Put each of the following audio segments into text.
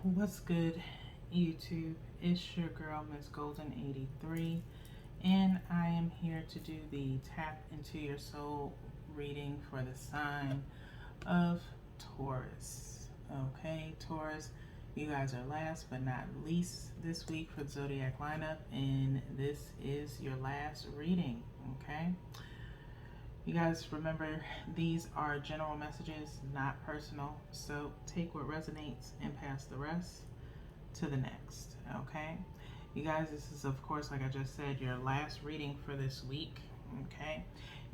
What's good, YouTube? It's your girl, Miss Golden 83, and I am here to do the Tap into Your Soul reading for the sign of Taurus. Okay, Taurus, you guys are last but not least this week for the Zodiac lineup, and this is your last reading. Okay, you guys remember these are general messages, not personal, so take what resonates and pass the rest to the next. Okay, you guys, this is, of course, like I just said, your last reading for this week. Okay,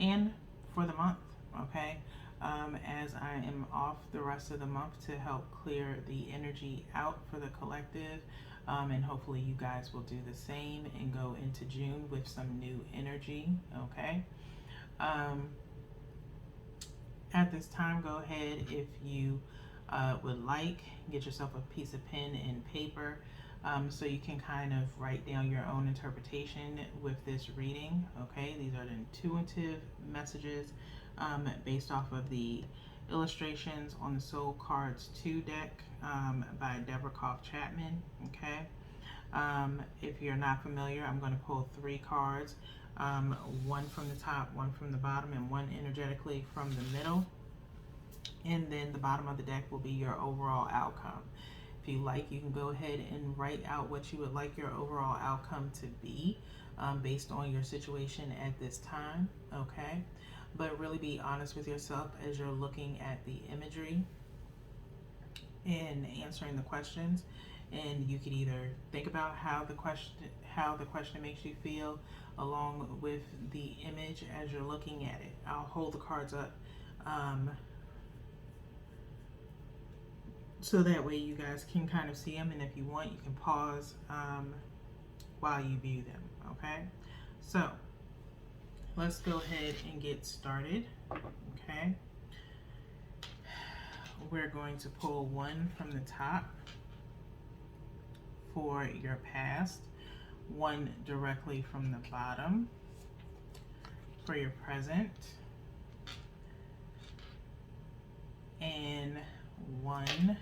and for the month. Okay, as I am off the rest of the month to help clear the energy out for the collective, and hopefully you guys will do the same and go into June with some new energy. Okay, at this time, go ahead, if you would like, get yourself a piece of pen and paper, so you can kind of write down your own interpretation with this reading. Okay, these are the intuitive messages based off of the illustrations on the Soul Cards 2 deck by Deborah Koff Chapman. Okay, if you're not familiar, I'm going to pull 3 cards, one from the top, one from the bottom, and one energetically from the middle. And then the bottom of the deck will be your overall outcome. If you like, you can go ahead and write out what you would like your overall outcome to be based on your situation at this time. Okay, but really be honest with yourself as you're looking at the imagery and answering the questions. And you could either think about how the question makes you feel along with the image as you're looking at it. I'll hold the cards up so that way you guys can kind of see them, and if you want, you can pause while you view them. Okay, so let's go ahead and get started. Okay, we're going to pull one from the top for your past, one directly from the bottom for your present, and one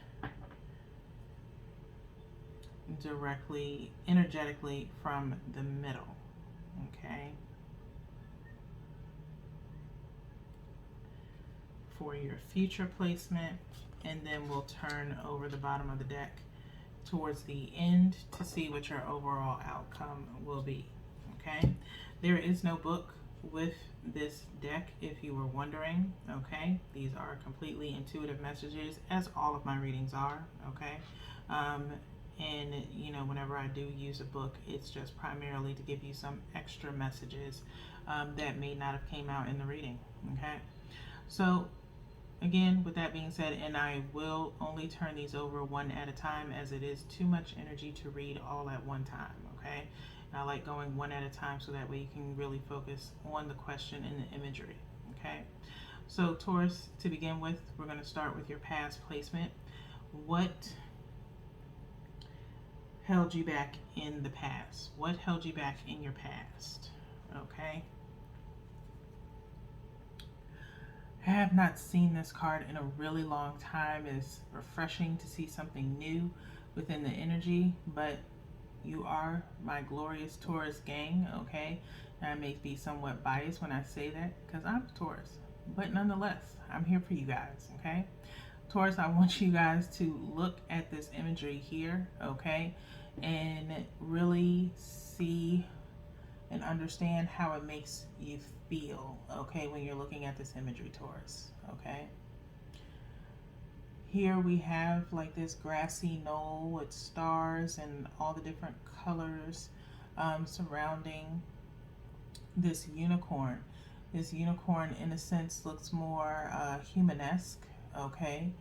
directly, energetically from the middle. Okay, for your future placement, and then we'll turn over the bottom of the deck towards the end to see what your overall outcome will be. Okay, there is no book with this deck, if you were wondering. Okay, these are completely intuitive messages, as all of my readings are. Okay, and you know, whenever I do use a book, it's just primarily to give you some extra messages that may not have came out in the reading. Okay, so again, with that being said, and I will only turn these over one at a time, as it is too much energy to read all at one time. Okay, and I like going one at a time so that way you can really focus on the question and the imagery. Okay, so Taurus, to begin with, we're going to start with your past placement. What held you back in the past? What held you back in your past? Okay, I have not seen this card in a really long time. It's refreshing to see something new within the energy, but you are my glorious Taurus gang. Okay, and I may be somewhat biased when I say that because I'm Taurus, but nonetheless, I'm here for you guys. Okay, Taurus, I want you guys to look at this imagery here, okay, and really see and understand how it makes you feel, okay, when you're looking at this imagery, Taurus. Okay, here we have like this grassy knoll with stars and all the different colors surrounding this unicorn. This unicorn, in a sense, looks more humanesque. Okay,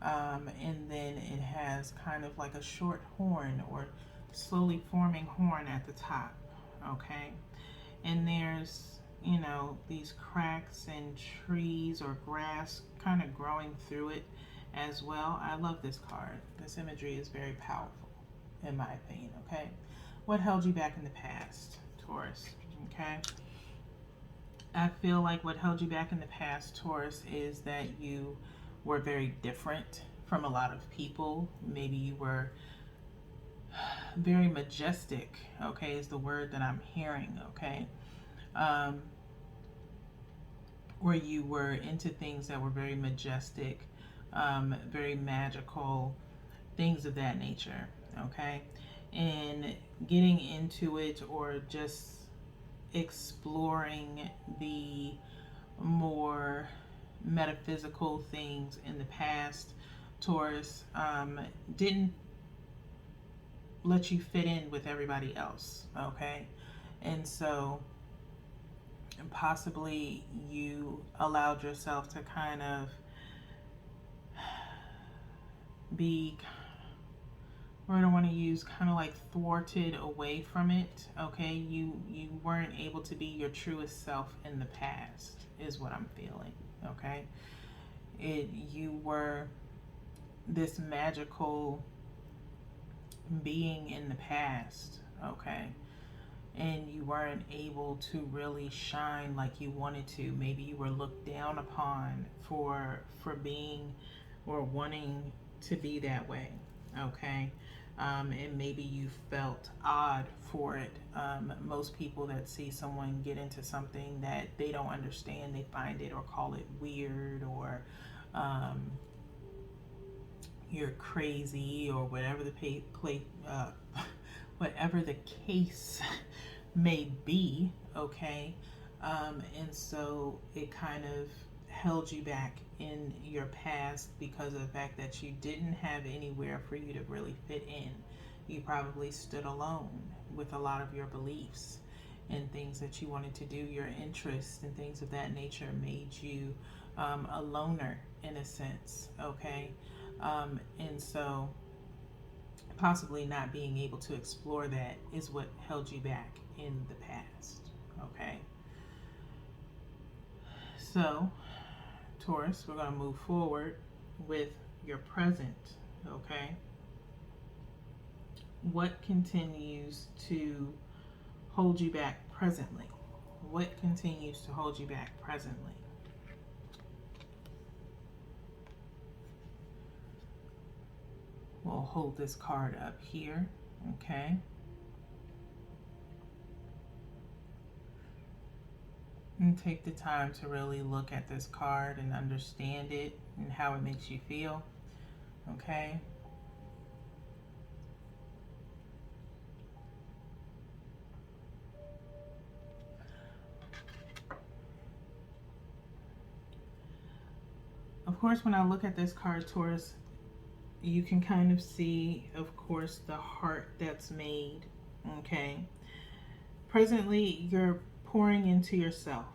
and then it has kind of like a short horn or slowly forming horn at the top. Okay, and there's, you know, these cracks and trees or grass kind of growing through it as well. I love this card. This imagery is very powerful in my opinion. Okay, what held you back in the past, Taurus? Okay, I feel like what held you back in the past, Taurus, is that you were very different from a lot of people. Maybe you were very majestic, okay, is the word that I'm hearing, okay? Where you were into things that were very majestic, very magical, things of that nature, okay? And getting into it or just exploring the more metaphysical things in the past, Taurus, didn't let you fit in with everybody else, okay? And so possibly you allowed yourself to kind of be, word I want to use, kind of like thwarted away from it, okay? You weren't able to be your truest self in the past, is what I'm feeling, okay? You were this magical being in the past, okay? And you weren't able to really shine like you wanted to. Maybe you were looked down upon for being or wanting to be that way, okay? And maybe you felt odd for it. Most people that see someone get into something that they don't understand, they find it or call it weird, or you're crazy, or whatever whatever the case may be, okay? And so it kind of held you back in your past because of the fact that you didn't have anywhere for you to really fit in. You probably stood alone with a lot of your beliefs and things that you wanted to do. Your interests and things of that nature made you a loner in a sense, okay? And so possibly not being able to explore that is what held you back in the past, okay? So, Taurus, we're going to move forward with your present, okay? What continues to hold you back presently? What continues to hold you back presently? We'll hold this card up here, okay? And take the time to really look at this card and understand it and how it makes you feel, okay? Of course, when I look at this card, Taurus, you can kind of see, of course, the heart that's made, okay? Presently, you're pouring into yourself,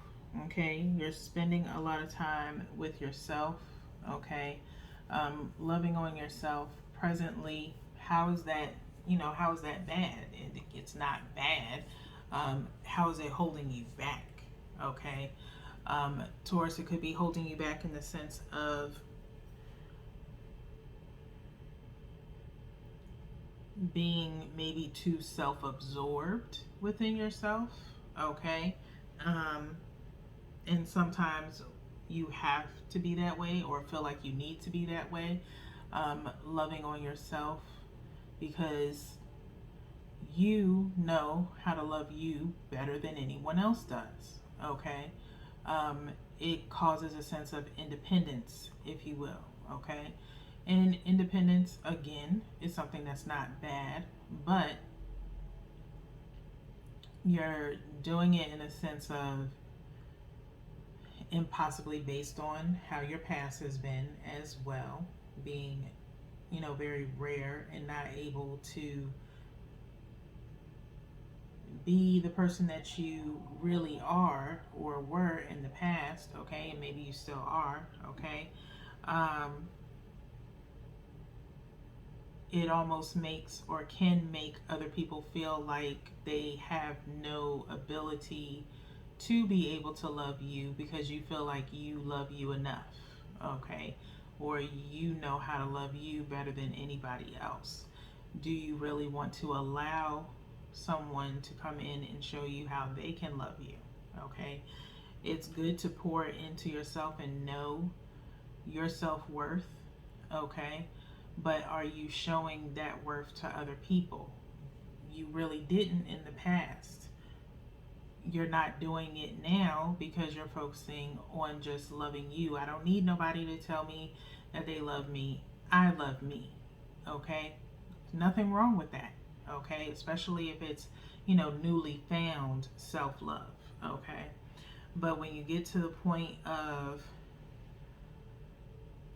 okay? You're spending a lot of time with yourself, okay? Loving on yourself presently. How is that, how is that bad? It's not bad. How is it holding you back, okay? Taurus, it could be holding you back in the sense of being maybe too self-absorbed within yourself, okay? And sometimes you have to be that way or feel like you need to be that way, loving on yourself because you know how to love you better than anyone else does, okay? It causes a sense of independence, if you will, okay? And independence, again, is something that's not bad, but you're doing it in a sense of, and possibly based on how your past has been as well, being, very rare and not able to be the person that you really are or were in the past, okay? And maybe you still are, okay? It almost makes or can make other people feel like they have no ability to be able to love you because you feel like you love you enough, okay? Or you know how to love you better than anybody else. Do you really want to allow someone to come in and show you how they can love you, okay? It's good to pour into yourself and know your self-worth, okay? But are you showing that worth to other people? You really didn't in the past. You're not doing it now because you're focusing on just loving you. I don't need nobody to tell me that they love me. I love me, okay? Nothing wrong with that, okay? Especially if it's, newly found self love, okay? But when you get to the point of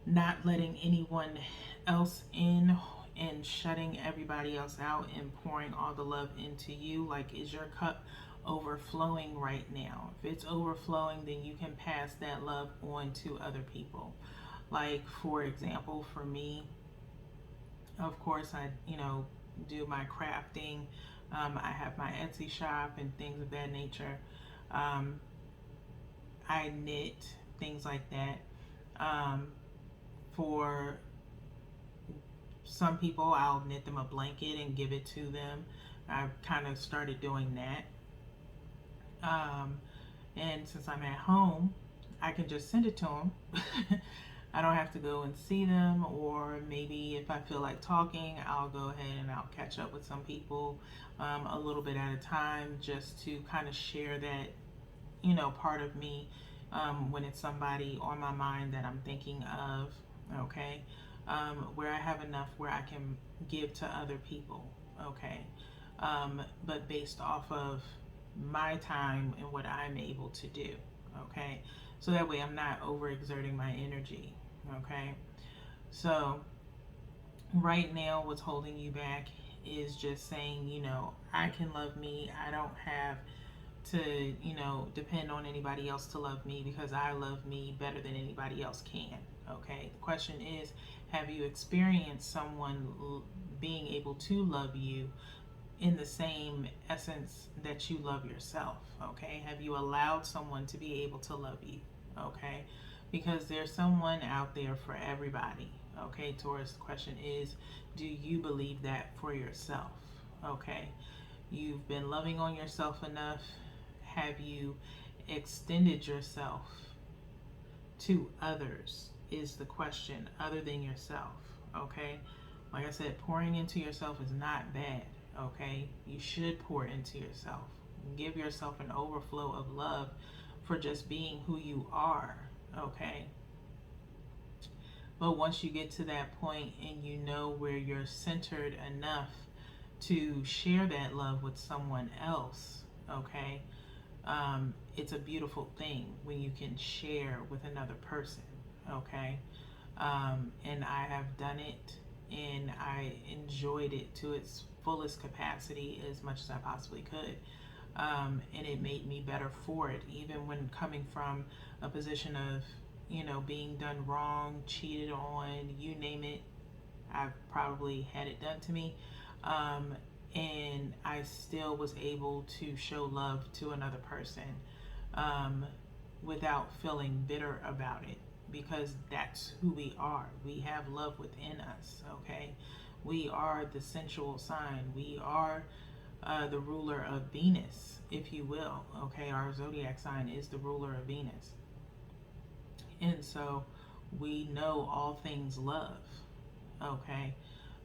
not letting anyone else in and shutting everybody else out and pouring all the love into you, like, is your cup overflowing right now? If it's overflowing, then you can pass that love on to other people. Like, for example, for me, of course, I, do my crafting. I have my Etsy shop and things of that nature. Um, I knit, things like that. For some people, I'll knit them a blanket and give it to them. I've kind of started doing that. And since I'm at home, I can just send it to them. I don't have to go and see them, or maybe if I feel like talking, I'll go ahead and I'll catch up with some people a little bit at a time, just to kind of share that, part of me when it's somebody on my mind that I'm thinking of, okay, where I have enough where I can give to other people, okay, but based off of my time and what I'm able to do, okay, so that way I'm not overexerting my energy, okay. So right now, what's holding you back is just saying, I can love me. I don't have to, depend on anybody else to love me, because I love me better than anybody else can. Okay. The question is, have you experienced someone being able to love you in the same essence that you love yourself? Okay. Have you allowed someone to be able to love you? Okay. Because there's someone out there for everybody. Okay, Taurus, the question is, do you believe that for yourself? Okay. You've been loving on yourself enough. Have you extended yourself to others is the question, other than yourself, okay? Like I said, pouring into yourself is not bad, okay? You should pour into yourself. Give yourself an overflow of love for just being who you are, okay? But once you get to that point and you know where you're centered enough to share that love with someone else, okay, it's a beautiful thing when you can share with another person, okay. And I have done it, and I enjoyed it to its fullest capacity as much as I possibly could. And it made me better for it, even when coming from a position of, being done wrong, cheated on, you name it. I've probably had it done to me. And I still was able to show love to another person without feeling bitter about it, because that's who we are. We have love within us, okay? We are the sensual sign. We are the ruler of Venus, if you will, okay? Our zodiac sign is the ruler of Venus. And so we know all things love, okay?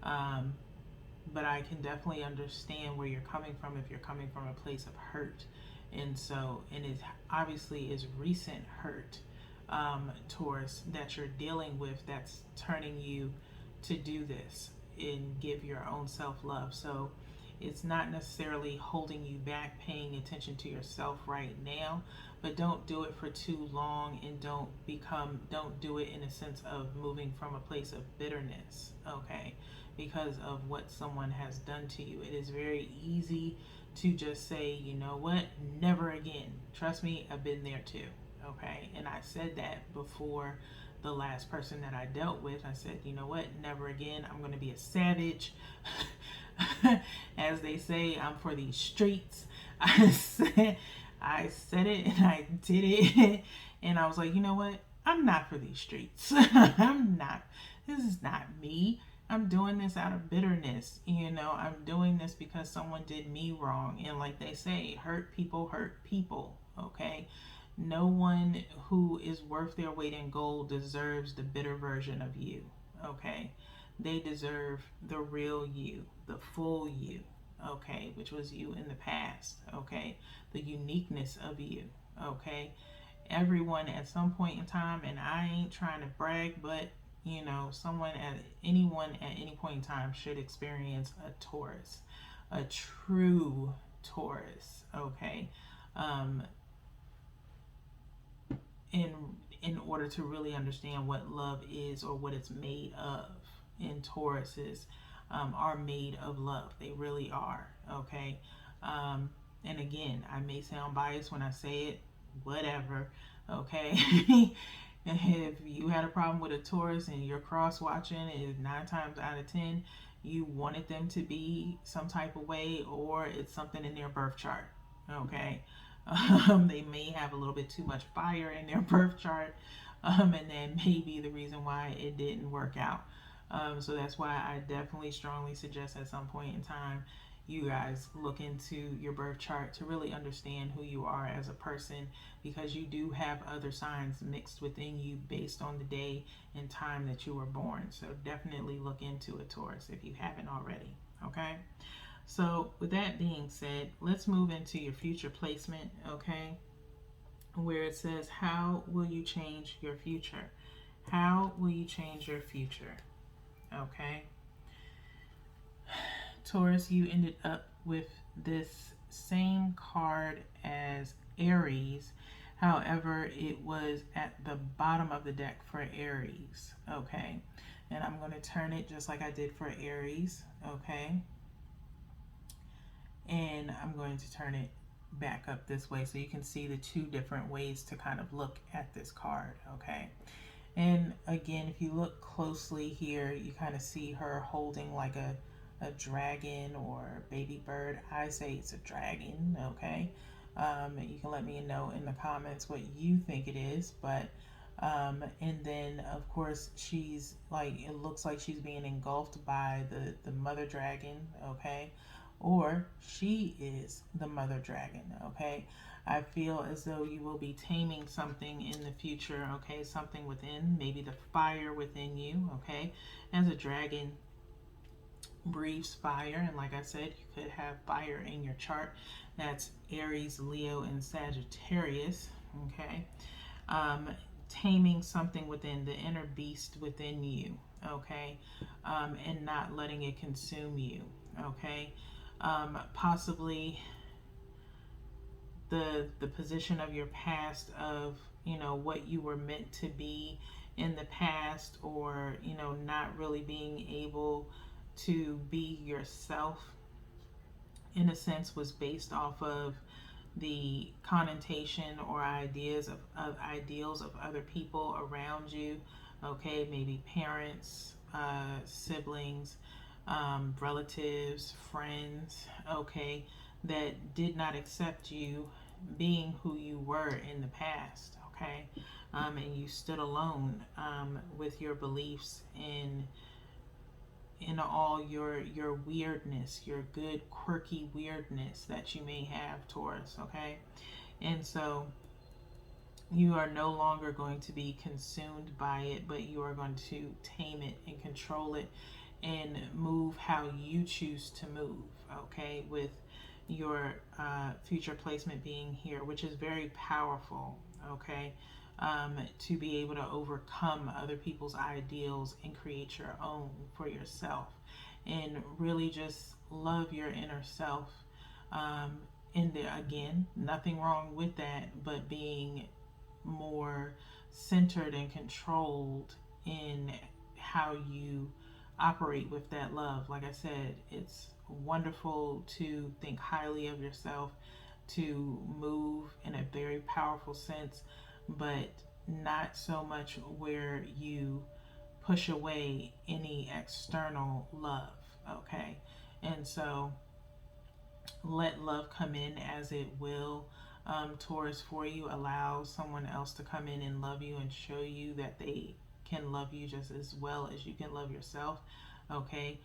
But I can definitely understand where you're coming from if you're coming from a place of hurt. And so, and it obviously is recent hurt, Taurus, that you're dealing with, that's turning you to do this and give your own self-love. So it's not necessarily holding you back, paying attention to yourself right now, but don't do it for too long, and don't do it in a sense of moving from a place of bitterness, okay, because of what someone has done to you. It is very easy to just say, you know what, never again. Trust me, I've been there too, okay? And I said that before the last person that I dealt with. I said, you know what, never again. I'm going to be a savage. As they say, I'm for these streets. I said it and I did it. And I was like, you know what? I'm not for these streets. I'm not. This is not me. I'm doing this out of bitterness. I'm doing this because someone did me wrong. And like they say, hurt people, okay? No one who is worth their weight in gold deserves the bitter version of you, okay? They deserve the real you, the full you, okay? Which was you in the past, okay? The uniqueness of you, okay? Everyone at some point in time, and I ain't trying to brag, but you know, anyone at any point in time should experience a Taurus, a true Taurus, okay? Um, in in order to really understand what love is or what it's made of. And Tauruses are made of love. They really are. Okay. Um, and again, I may sound biased when I say it. Whatever. Okay. If you had a problem with a Taurus and you're cross watching, is 9 times out of 10 you wanted them to be some type of way, or it's something in their birth chart. Okay. They may have a little bit too much fire in their birth chart, and that may be the reason why it didn't work out. So that's why I definitely strongly suggest at some point in time you guys look into your birth chart to really understand who you are as a person, because you do have other signs mixed within you based on the day and time that you were born. So definitely look into a Taurus if you haven't already. Okay. So with that being said, let's move into your future placement, okay? Where it says, how will you change your future? How will you change your future? Okay. Taurus, you ended up with this same card as Aries. However, it was at the bottom of the deck for Aries, okay? And I'm going to turn it just like I did for Aries, okay? And I'm going to turn it back up this way so you can see the two different ways to kind of look at this card, okay? And again, if you look closely here, you kind of see her holding like a dragon or a baby bird. I say it's a dragon, okay? You can let me know in the comments what you think it is, but and then of course she's like, it looks like she's being engulfed by the mother dragon, okay? Or she is the mother dragon, okay? I feel as though you will be taming something in the future, okay? Something within, maybe the fire within you, okay? As a dragon breathes fire, and like I said, you could have fire in your chart. That's Aries, Leo, and Sagittarius, okay? Taming something within, the inner beast within you, okay? And not letting it consume you, okay? Possibly the position of your past, of you know what you were meant to be in the past, or you know not really being able to be yourself in a sense, was based off of the connotation or ideals of other people around you, okay? Maybe parents, siblings, relatives, friends, okay, that did not accept you being who you were in the past, okay? And you stood alone with your beliefs in all your weirdness, your good quirky weirdness that you may have, Taurus, okay? And so you are no longer going to be consumed by it, but you are going to tame it and control it and move how you choose to move, okay? With your future placement being here, which is very powerful, okay? To be able to overcome other people's ideals and create your own for yourself, and really just love your inner self. And there, again, nothing wrong with that, but being more centered and controlled in how you operate with that love. Like I said, it's wonderful to think highly of yourself, to move in a very powerful sense, but not so much where you push away any external love, okay? And so let love come in as it will. Taurus, for you, allow someone else to come in and love you and show you that they can love you just as well as you can love yourself, okay?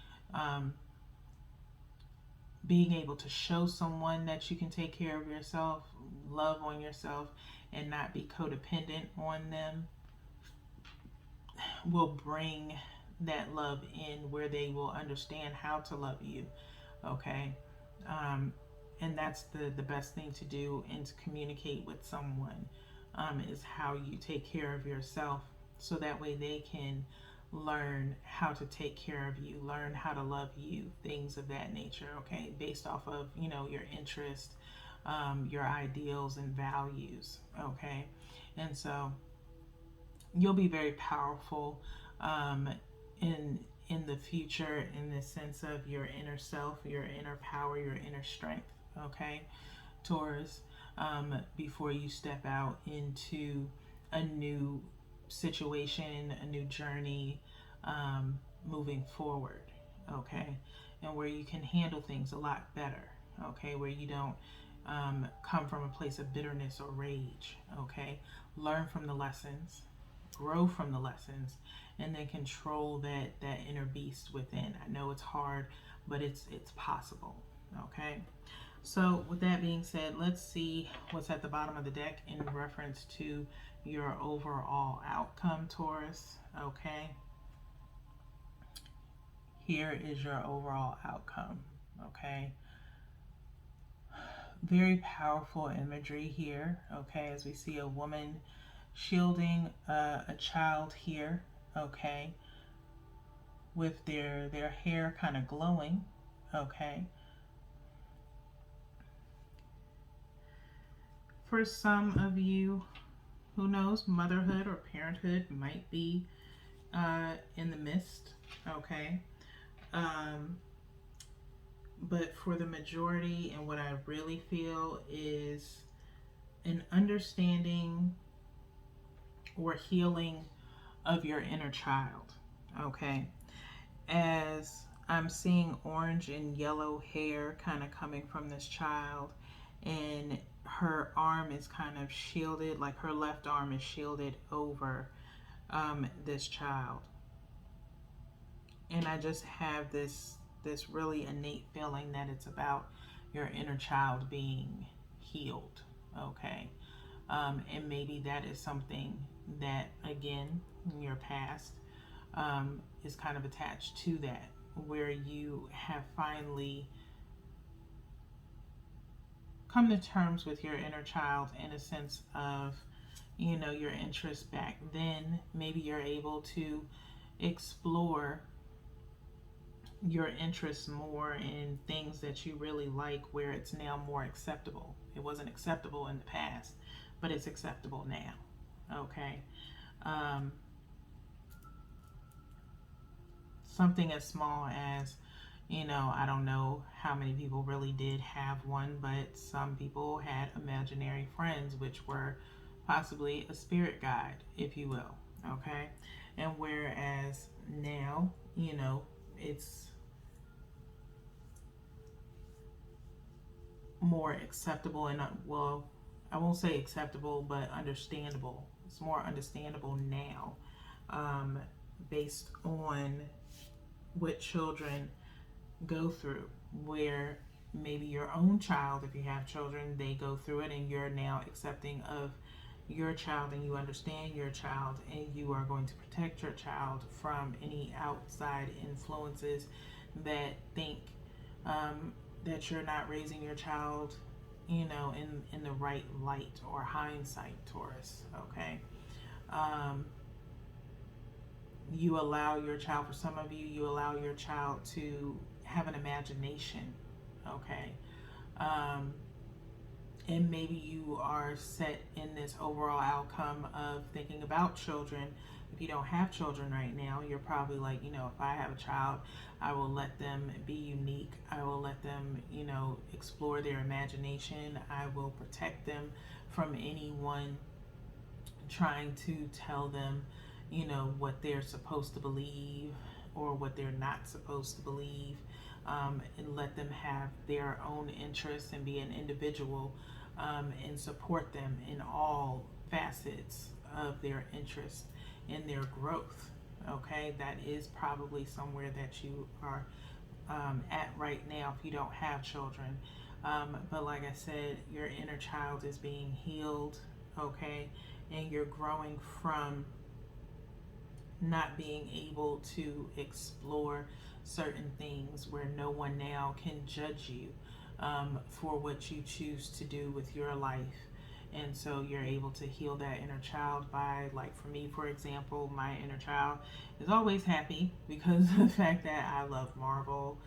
Being able to show someone that you can take care of yourself, love on yourself, and not be codependent on them will bring that love in, where they will understand how to love you. Okay. um, and that's the best thing to do, and to communicate with someone, is how you take care of yourself, so that way they can learn how to take care of you, learn how to love you, things of that nature. Okay, based off of, your interest, your ideals and values. Okay, and so you'll be very powerful, um, in the future, in the sense of your inner self, your inner power, your inner strength. Okay, Taurus, before you step out into a new situation, a new journey, moving forward. Okay, and where you can handle things a lot better. Okay, where you don't come from a place of bitterness or rage. Okay, learn from the lessons, grow from the lessons, and then control that inner beast within. I know it's hard, but it's possible. Okay, so with that being said, let's see what's at the bottom of the deck in reference to your overall outcome, Taurus. Okay, here is your overall outcome. Okay, very powerful imagery here. Okay, as we see a woman shielding a child here. Okay, with their hair kind of glowing. Okay, for some of you, who knows, motherhood or parenthood might be in the midst. Okay, but for the majority, and what I really feel is an understanding or healing of your inner child. Okay, as I'm seeing orange and yellow hair kind of coming from this child, and her arm is kind of shielded, like her left arm is shielded over this child. And I just have this really innate feeling that it's about your inner child being healed. Okay, and maybe that is something that, again, in your past, is kind of attached to that, where you have finally come to terms with your inner child, in a sense of, your interests back then. Maybe you're able to explore your interests more in things that you really like, where it's now more acceptable. It wasn't acceptable in the past, but it's acceptable now. Okay, something as small as, I don't know how many people really did have one, but some people had imaginary friends, which were possibly a spirit guide, if you will. Okay, and whereas now, it's more acceptable, and well, I won't say acceptable, but understandable. It's more understandable now, based on what children go through, where maybe your own child, if you have children, they go through it, and you're now accepting of your child, and you understand your child, and you are going to protect your child from any outside influences that think that you're not raising your child, in the right light, or hindsight, Taurus. Okay, you allow your child, for some of you, you allow your child to have an imagination. Okay, and maybe you are set in this overall outcome of thinking about children. If you don't have children right now, you're probably like, if I have a child, I will let them be unique. I will let them, explore their imagination. I will protect them from anyone trying to tell them, what they're supposed to believe, or what they're not supposed to believe, and let them have their own interests and be an individual, and support them in all facets of their interests and their growth. Okay, that is probably somewhere that you are at right now if you don't have children. But like I said, your inner child is being healed. Okay, and you're growing from not being able to explore certain things, where no one now can judge you for what you choose to do with your life. And so you're able to heal that inner child by, like for me, for example, my inner child is always happy because of the fact that I love Marvel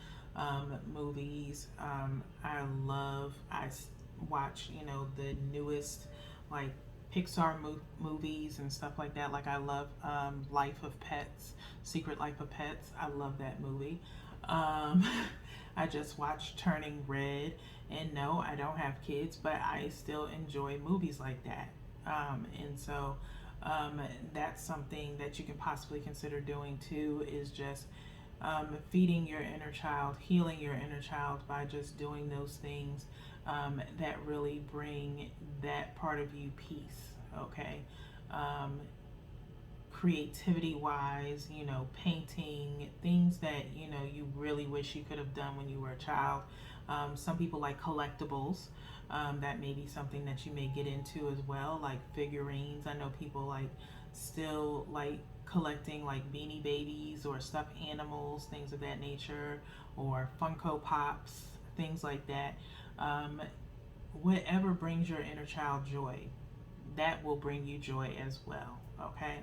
movies. I watch, you know, the newest like Pixar movies and stuff like that. Like I love Life of Pets, Secret Life of Pets. I love that movie. Um, I just watched Turning Red, and no, I don't have kids, but I still enjoy movies like that. And so that's something that you can possibly consider doing too, is just feeding your inner child, healing your inner child by just doing those things that really bring that part of you peace, okay? Um, Creativity wise, you know, painting, things that, you know, you really wish you could have done when you were a child. Some people like collectibles. That may be something that you may get into as well, like figurines. I know people like still like collecting like Beanie Babies or stuffed animals, things of that nature, or Funko Pops, things like that. Um, Whatever brings your inner child joy, that will bring you joy as well, okay?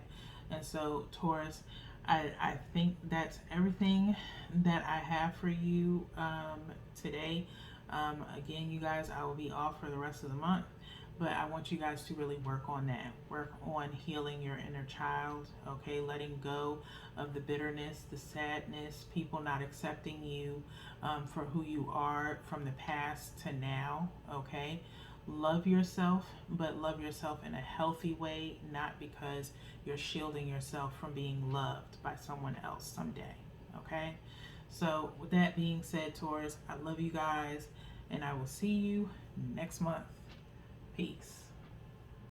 And so, Taurus, I think that's everything that I have for you today. Again, you guys, I will be off for the rest of the month, but I want you guys to really work on that. Work on healing your inner child, okay? Letting go of the bitterness, the sadness, people not accepting you for who you are from the past to now, okay? Love yourself, but love yourself in a healthy way, not because you're shielding yourself from being loved by someone else someday, okay? So, with that being said, Taurus, I love you guys, and I will see you next month. Peace.